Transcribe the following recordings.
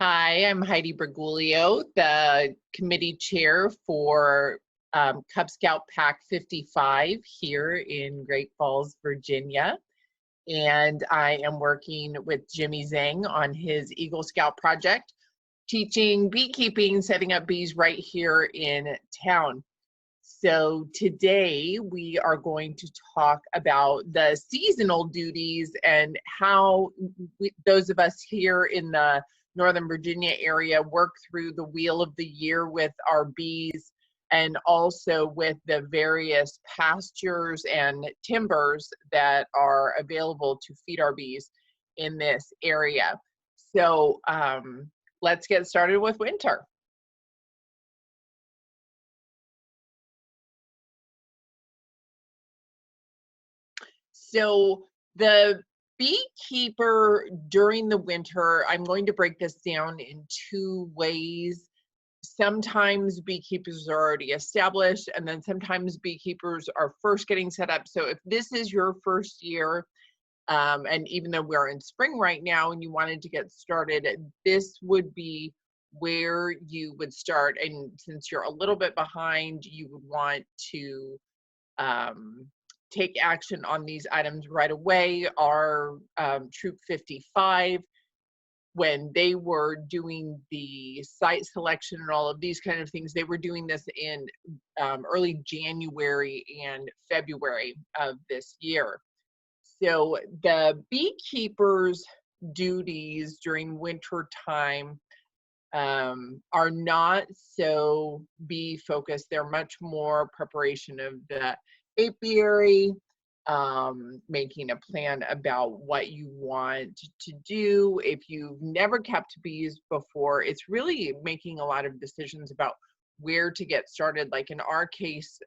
Hi, I'm Heidi Brigulio, the committee chair for Cub Scout Pack 55 here in Great Falls, Virginia. And I am working with Jimmy Zhang on his Eagle Scout project, teaching beekeeping, setting up bees right here in town. So today we are going to talk about the seasonal duties and how those of us here in the Northern Virginia area work through the wheel of the year with our bees, and also with the various pastures and timbers that are available to feed our bees in this area. So let's get started with winter. So the beekeeper during the winter, I'm going to break this down in two ways. Sometimes beekeepers are already established, and then sometimes beekeepers are first getting set up. So if this is your first year, and even though we're in spring right now and you wanted to get started, this would be where you would start. And since you're a little bit behind, you would want to take action on these items right away. Our Troop 55, when they were doing the site selection and all of these kind of things, they were doing this in early January and February of this year. So the beekeepers' duties during winter time are not so bee focused. They're much more preparation of the apiary, making a plan about what you want to do. If you've never kept bees before, it's really making a lot of decisions about where to get started. Like in our case,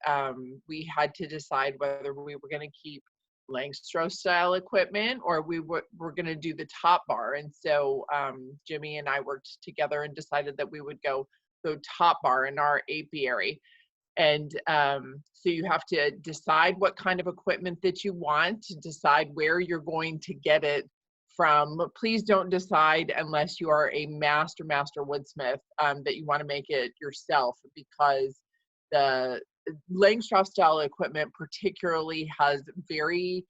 we had to decide whether we were going to keep Langstroth style equipment or we were going to do the top bar. And so Jimmy and I worked together and decided that we would go top bar in our apiary. And so you have to decide what kind of equipment that you want, to decide where you're going to get it from. Please don't decide unless you are a master woodsmith that you want to make it yourself, because the Langstroth style equipment particularly has very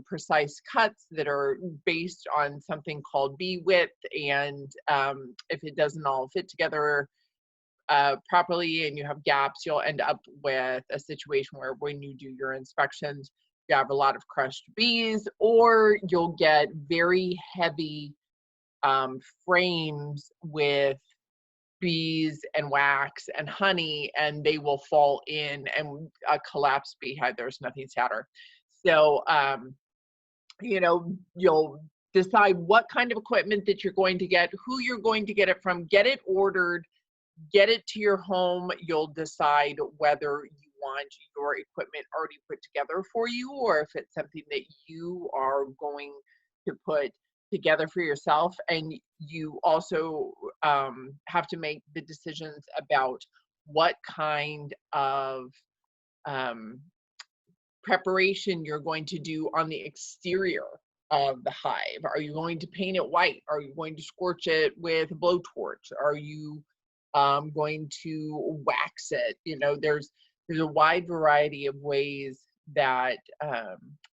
precise cuts that are based on something called bee width, and if it doesn't all fit together properly and you have gaps, you'll end up with a situation where when you do your inspections, you have a lot of crushed bees, or you'll get very heavy frames with bees and wax and honey, and they will fall in, and a collapsed beehive, there's nothing sadder. So you'll decide what kind of equipment that you're going to get, who you're going to get it from, get it ordered, get it to your home. You'll decide whether you want your equipment already put together for you, or if it's something that you are going to put together for yourself. And you also have to make the decisions about what kind of preparation you're going to do on the exterior of the hive. Are you going to paint it white? Are you going to scorch it with a blowtorch? Are you going to wax it? There's a wide variety of ways that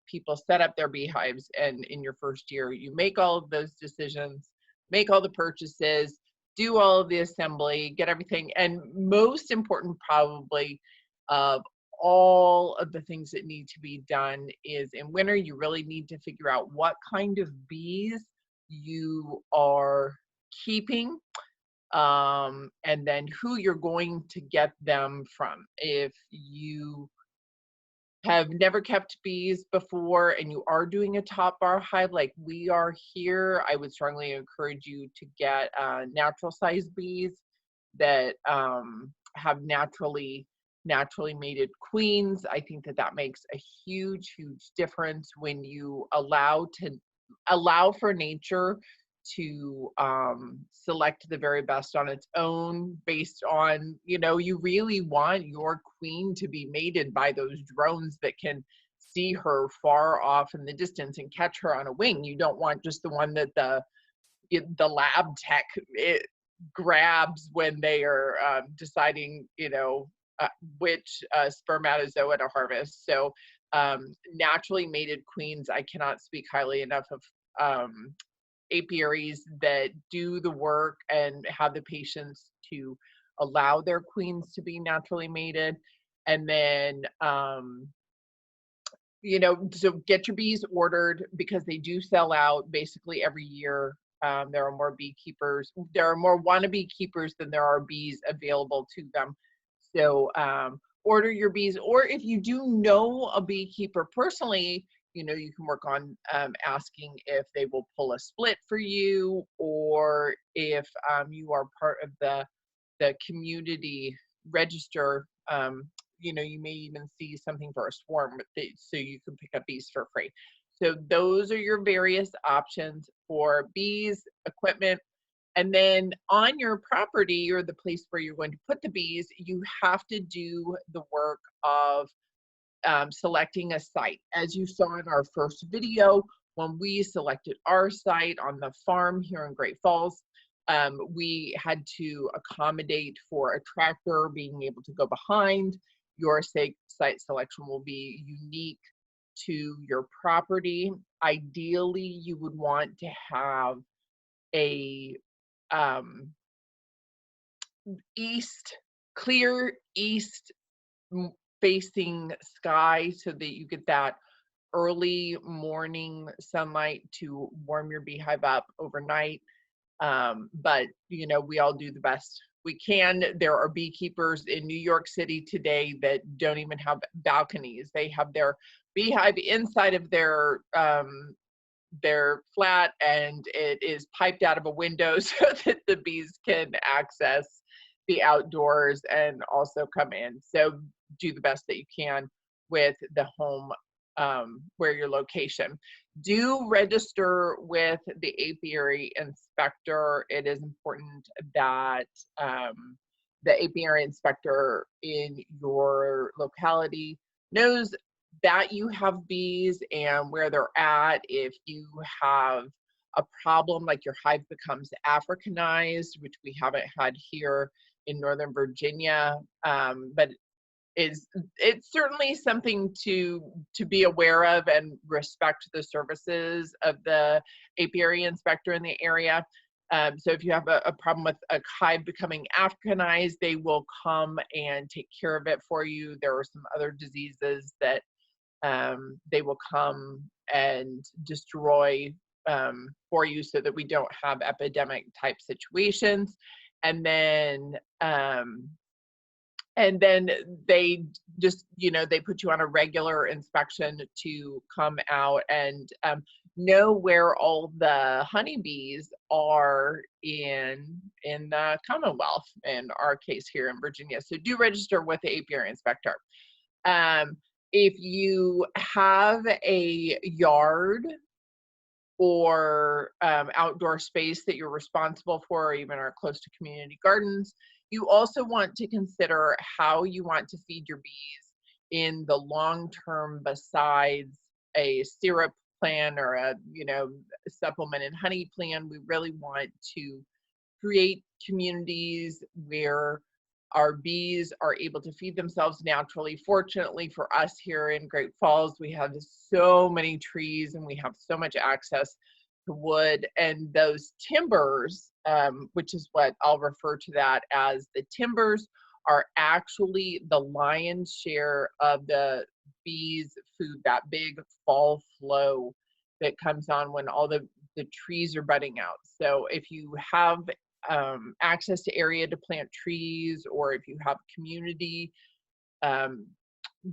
people set up their beehives, and in your first year you make all of those decisions, make all the purchases, do all of the assembly, get everything. And most important probably of all of the things that need to be done is, in winter you really need to figure out what kind of bees you are keeping, and then who you're going to get them from. If you have never kept bees before and you are doing a top bar hive like we are here, I would strongly encourage you to get natural sized bees that have naturally mated queens. I think that makes a huge difference when you allow for nature to select the very best on its own, based on, you really want your queen to be mated by those drones that can see her far off in the distance and catch her on a wing. You don't want just the one that the the lab tech it grabs when they are deciding, which spermatozoa to harvest. So naturally mated queens, I cannot speak highly enough of apiaries that do the work and have the patience to allow their queens to be naturally mated. And then so get your bees ordered because they do sell out basically every year. There are more beekeepers. There are more wannabe keepers than there are bees available to them. So order your bees, or if you do know a beekeeper personally, you can work on asking if they will pull a split for you, or if you are part of the community register. You may even see something for a swarm, so you can pick up bees for free. So those are your various options for bees, equipment. And then on your property or the place where you're going to put the bees, you have to do the work of selecting a site. As you saw in our first video, when we selected our site on the farm here in Great Falls, we had to accommodate for a tractor being able to go behind. Your site selection will be unique to your property. Ideally, you would want to have a clear east facing sky so that you get that early morning sunlight to warm your beehive up overnight. But we all do the best we can. There are beekeepers in New York City today that don't even have balconies. They have their beehive inside of their flat, and it is piped out of a window so that the bees can access the outdoors and also come in. So do the best that you can with the home where your location. Do register with the apiary inspector. It is important that the apiary inspector in your locality knows that you have bees and where they're at. If you have a problem like your hive becomes Africanized, which we haven't had here in Northern Virginia, but it's certainly something to be aware of and respect the services of the apiary inspector in the area. So if you have a problem with a hive becoming Africanized, they will come and take care of it for you. There are some other diseases that they will come and destroy for you so that we don't have epidemic type situations. And then they just, they put you on a regular inspection to come out and know where all the honeybees are in the Commonwealth, in our case here in Virginia. So do register with the apiary inspector. If you have a yard or outdoor space that you're responsible for, or even are close to community gardens, you also want to consider how you want to feed your bees in the long term, besides a syrup plan or a supplement and honey plan. We really want to create communities where our bees are able to feed themselves naturally. Fortunately for us here in Great Falls, we have so many trees and we have so much access to wood, and those timbers, which is what I'll refer to that as, the timbers are actually the lion's share of the bees' food, that big fall flow that comes on when all the trees are budding out. So if you have access to area to plant trees, or if you have community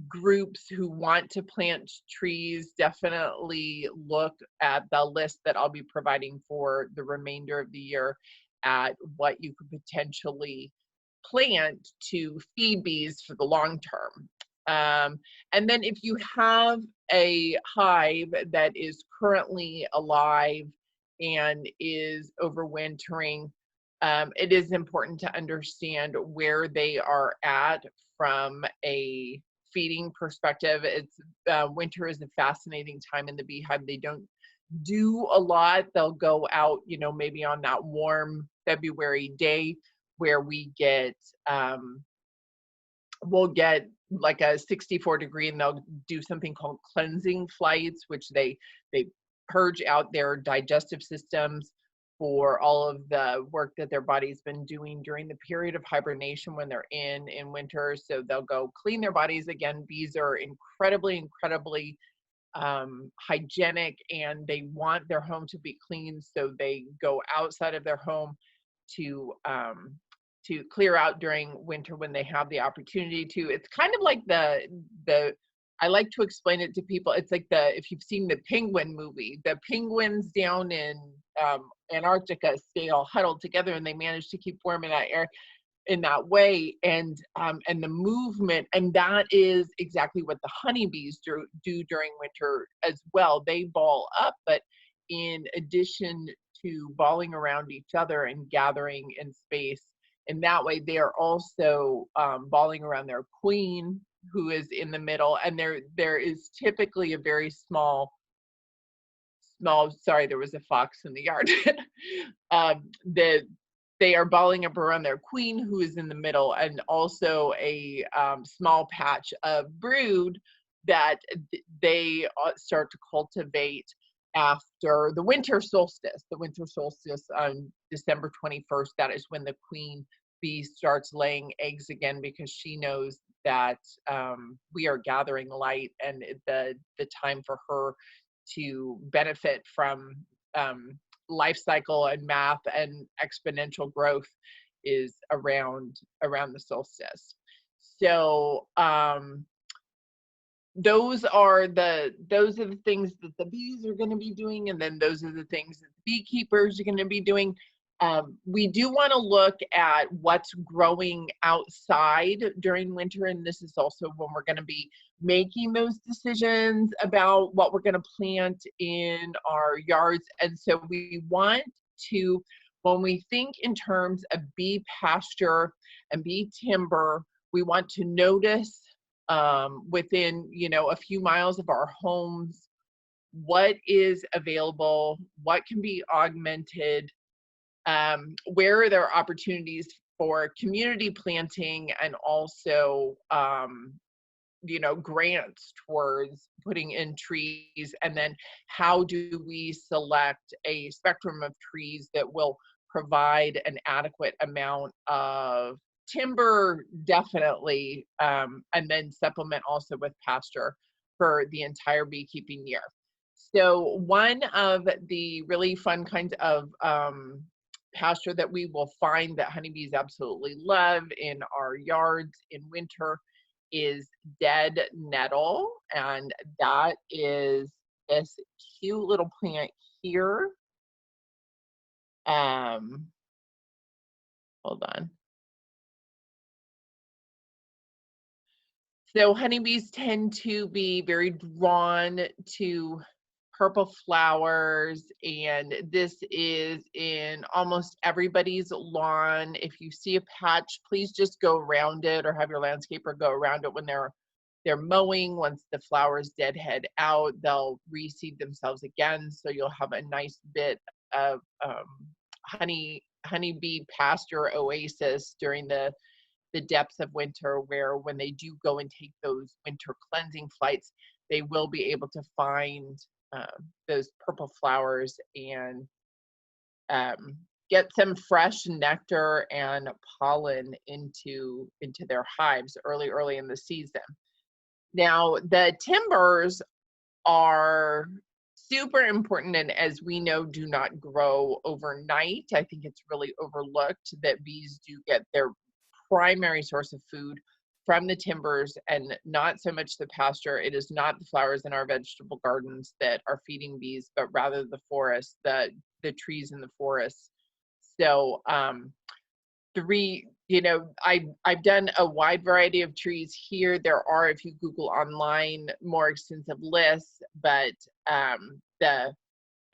groups who want to plant trees, definitely look at the list that I'll be providing for the remainder of the year at what you could potentially plant to feed bees for the long term. And then if you have a hive that is currently alive and is overwintering, it is important to understand where they are at from a feeding perspective. Winter is a fascinating time in the beehive. They don't do a lot, they'll go out, maybe on that warm February day where we'll get like a 64-degree, and they'll do something called cleansing flights, which they purge out their digestive systems for all of the work that their body's been doing during the period of hibernation when they're in winter. So they'll go clean their bodies again. Bees are incredibly hygienic, and they want their home to be clean, so they go outside of their home to clear out during winter when they have the opportunity to. It's kind of like the I like to explain it to people. It's like if you've seen the Penguin movie, the penguins down in Antarctica stay all huddled together, and they manage to keep warm in that air in that way, and the movement, and that is exactly what the honeybees do during winter as well. They ball up, but in addition to balling around each other and gathering in space, in that way they are also balling around their queen, who is in the middle, and there is typically a very small, sorry, there was a fox in the yard. The They are balling up around their queen, who is in the middle, and also a small patch of brood that they start to cultivate after the winter solstice. The winter solstice on December 21st, that is when the queen bee starts laying eggs again, because she knows that we are gathering light, and the time for her to benefit from life cycle and math and exponential growth is around the solstice. So those are the things that the bees are going to be doing, and then those are the things that the beekeepers are going to be doing. We do want to look at what's growing outside during winter, and this is also when we're going to be making those decisions about what we're going to plant in our yards. And so we want to, when we think in terms of bee pasture and bee timber, we want to notice within, a few miles of our homes, what is available, what can be augmented, where are there opportunities for community planting, and also grants towards putting in trees, and then how do we select a spectrum of trees that will provide an adequate amount of timber, definitely, and then supplement also with pasture for the entire beekeeping year. So one of the really fun kinds of pasture that we will find that honeybees absolutely love in our yards in winter is dead nettle, and that is this cute little plant here. Hold on. So honeybees tend to be very drawn to purple flowers, and this is in almost everybody's lawn. If you see a patch, please just go around it, or have your landscaper go around it when they're mowing. Once the flowers deadhead out, they'll reseed themselves again, so you'll have a nice bit of honeybee pasture oasis during the depths of winter, where when they do go and take those winter cleansing flights, they will be able to find those purple flowers and get some fresh nectar and pollen into their hives early in the season. Now, the timbers are super important, and as we know, do not grow overnight. I think it's really overlooked that bees do get their primary source of food from the timbers and not so much the pasture. It is not the flowers in our vegetable gardens that are feeding bees, but rather the forest, the trees in the forest. So I've done a wide variety of trees here. There are, if you Google online, more extensive lists, but the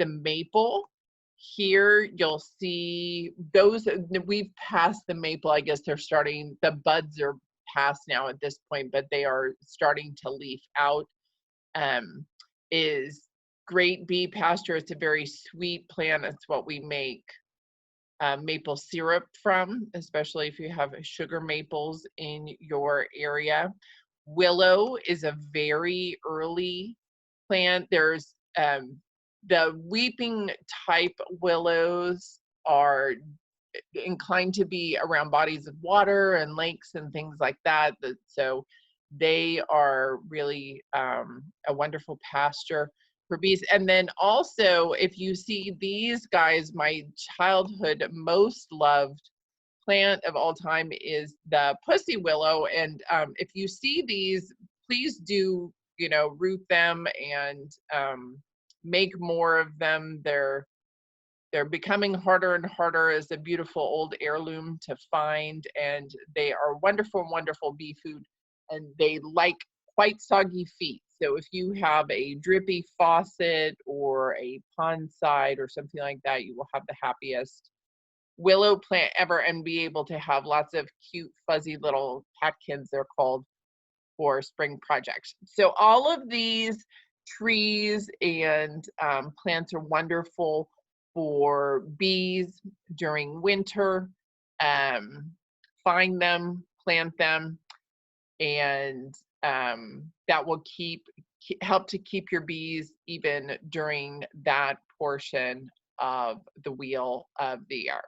maple here, you'll see those. We've passed the maple. I guess they're starting, the buds are past now at this point, but they are starting to leaf out. Is great bee pasture. It's a very sweet plant. It's what we make maple syrup from, especially if you have sugar maples in your area. Willow is a very early plant. There's the weeping type willows are inclined to be around bodies of water and lakes and things like that. So they are really a wonderful pasture for bees. And then also, if you see these guys, my childhood most loved plant of all time is the pussy willow. And if you see these, please do, root them and make more of them. They're becoming harder and harder as a beautiful old heirloom to find, and they are wonderful, wonderful bee food, and they like quite soggy feet. So if you have a drippy faucet or a pond side or something like that, you will have the happiest willow plant ever and be able to have lots of cute, fuzzy little catkins, they're called, for spring projects. So all of these trees and plants are wonderful for bees during winter. Um, find them, plant them, and that will help to keep your bees even during that portion of the wheel of the year.